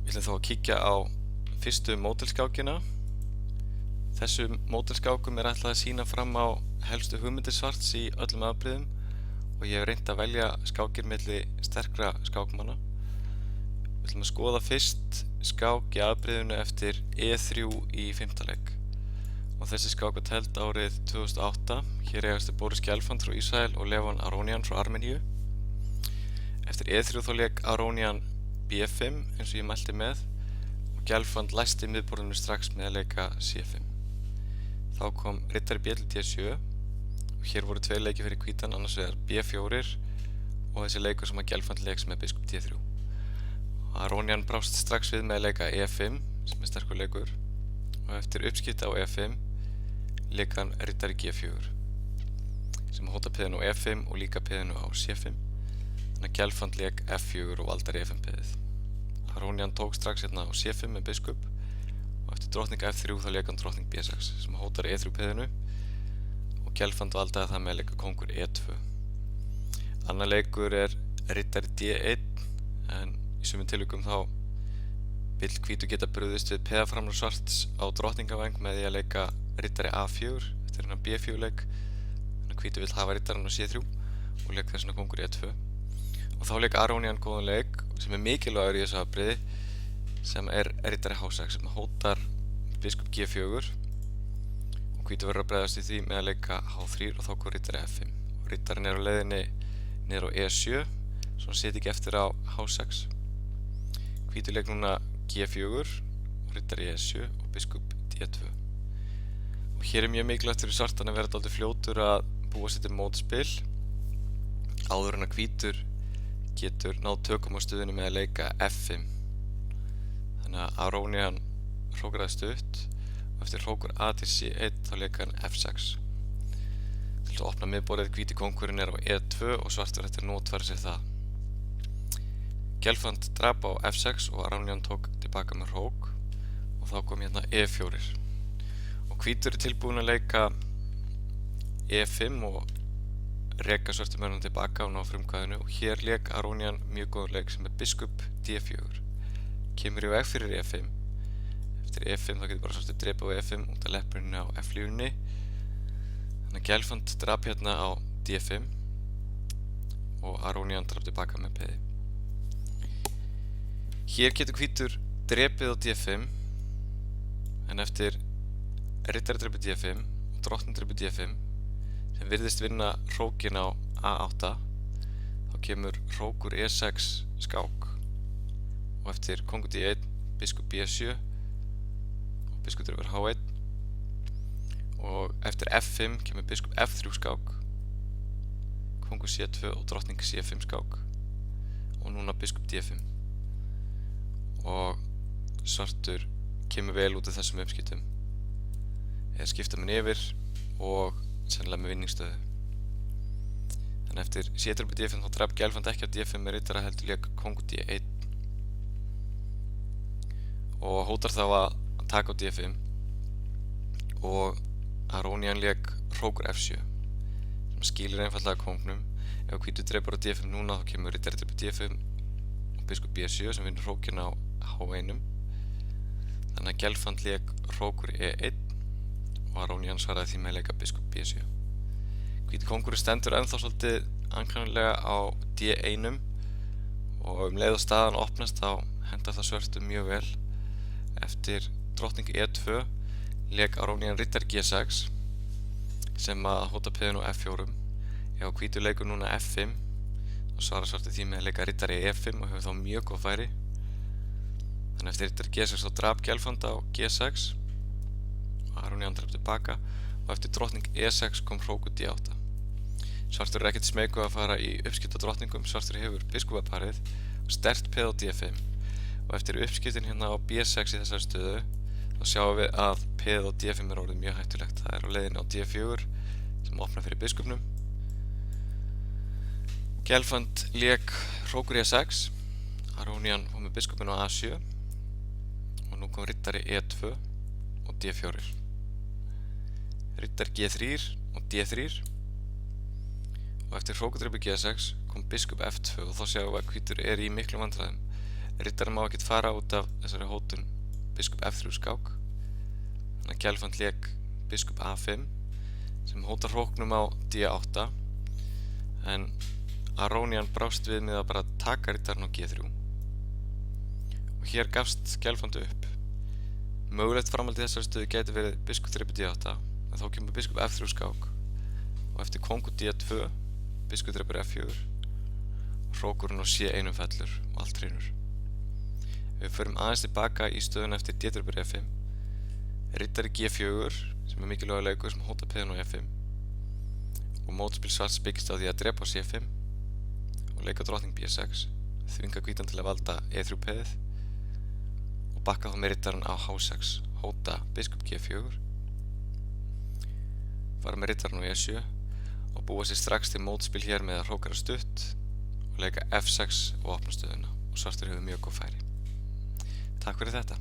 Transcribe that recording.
Við ætlum þá að kíkja á fyrstu módelskákina. Þessum módelskákum er ætlað að sýna fram á helstu hugmyndir Svarts í öllum afbrigðum og ég hef reynt að velja skákir milli sterkra skákmanna. Við ætlum að skoða fyrst skák í afbrigðinu eftir E3 í 5. leik. Og þessi skák var tefld árið 2008. Hér eigast Boris Gelfand frá Ísrael og Levon Aronian frá Armeníu. Eftir E3 þá lék Aronian B5 eins og ég mælti með og Gelfand læsti miðborðinu strax með að leika C5. Þá kom riddari B til D7 og hér voru tveir leikir fyrir hvítan, annars vegar B4 og þessi leikur sem að Gelfand leiks með biskup D3. Aronian brást strax við með að leika E5 sem er sterkur leikur og eftir uppskipti á E5 leik hann riddari G4 sem hóta piðinu á E5 og líka piðinu á C5. Þannig að Gelfand leik F4 og valdar E5 piðið. Aronian tók strax hérna á C5 með biskup og eftir drottning F3 þá leik hann drottning B6 sem hótar E3 piðinu og Gelfand valdaði það með að leika kongur E2. Annar leikur er riddari D1 en í sumum tilvikum þá vill hvítur geta brugðist við peðaframar Svarts á drottningavæng með því að leika riddari A4 eftir hennar B4 leik. Þannig að hvítur vill hafa riddarann á C3 og leik þess vegna kongur E2. Og þá leik Aronian góðan leik sem er mikilvægur í þessu afbrigði sem er riddari H6 sem hótar biskup G4 og hvítur verður að bregðast í því með að leika H3 og þá kom riddari F5 og riddarinn er á leiðinni niður á E7 svo hann siti ekki eftir á H6. Hvítur leik núna G4 og riddari E7 og biskup D2 og hér er mjög mikilvægt fyrir Svartan að vera dálítið fljótur að búa sér til mótspil áður en að hvítur getur náð tökum á stöðunni með að leika F5. Þannig að Aronian hrókaraði stutt og eftir hrókur A til C1 þá leika hann F6. Til þess að opna miðborðið hvíti kóngurinn er á E2 og Svartur eftir notfæra sér það. Gelfand drap á F6 og Aronian tók tilbaka með hrók og þá kom hérna E4. Og hvítur er tilbúin að leika E5 og reka svörtu mönnum tilbaka og ná frumkvæðinu og hér lék Aronian mjög góðan leik sem er biskup D4. Kemur í veg fyrir E5. Eftir E5 þá getur bara svörtu drepa á E5 út af leppurinn á F-línunni. Þannig að Gelfand drap hérna á D5 og Aronian drap tilbaka með piði. Hér getur hvítur drepið á D5 en eftir riddari drepi D5 og drottning drepi D5 sem virðist vinna hrókin á A8 þá kemur hrókur E6 skák og eftir kongur D1 biskup B7 og biskup drefur H1 og eftir F5 kemur biskup F3 skák kongur C2 og drottning C5 skák og núna biskup D5 og Svartur kemur vel út af þessum uppskiptum eða skipta minn yfir og sennilega með vinningsstöðu. Þannig eftir C3 D5 þá draf Gelfand ekki á D5 með riddara heldur lék kongur D1 og hótar þá að taka á D5 og Aronian lék hrókur F7 sem skýlir einfaldlega kongnum. Ef hvítur drepur á D5 núna þá kemur riddari drepi D5 og biskup B7 sem vinnur hrókin á H1. Þannig að Gelfand lék hrókur E1 og Aronian svaraði því með að leika biskup B7. Hvíti kóngurinn stendur ennþá svolítið ankannalega á D1 og leið og staðan opnast þá hendar það svörtu mjög vel. Eftir drottning E2 lék Aronian riddari G6 sem að hóta piðinu á F4. Ef hvítur leikur núna F5 þá svarar svartu því með að leika riddari E5 og hefur þá mjög góð færi. Þannig eftir riddari G6 þá drap Gelfand á G6 Aronian draf tilbaka og eftir drottning E6 kom hrókur D8. Svartur er ekkert smeykur að fara í uppskipta drottningum. Svartur hefur biskupaparið og sterkt peð á D5 og eftir uppskiptin hérna á B6 í þessari stöðu þá sjáum við að peð á D5 er orðið mjög hættulegt. Það er á leiðinni á D4 sem opnar fyrir biskupnum. Gelfand lék hrókur E6, Aronian kom með biskupin á A7 og nú kom riddari E2 og D4. Riddari G3 og D3 og eftir hrókudreipi G6 kom biskup F2 og þá sjáum við að hvítur er í miklu vandræðum. Riddarinn má ekkert fara út af þessari hótun biskup F3 skák. Þannig að Gelfand lék biskup A5 sem hótar hróknum á D8 en Aronian brást við með að bara taka riddarinn á G3 og hér gafst Gelfand upp. Mögulegt framhald í þessari stöðu gæti verið biskup drepur D8 en þá kemur biskup F3 skák og eftir kongur D2 biskup drepur F4 og hrókurinn á C1 fellur og allt hrynur. Við förum aðeins tilbaka í stöðuna eftir D drepur E5, riddari G4 sem er mikilvægur leikur sem hótar peðin á E5 og mótspil svarts byggist á því að drepa á C5 og leika drottning B6, þvinga hvítan til að valda E3 peðið og bakka þá með riddarann á H6, hóta biskup G4, fara með riddarann á E7 og búa sér strax til mótspil hér með að hrókara stutt og leika F6 og opna stöðuna og svartur hefur mjög góð færi. Takk fyrir þetta.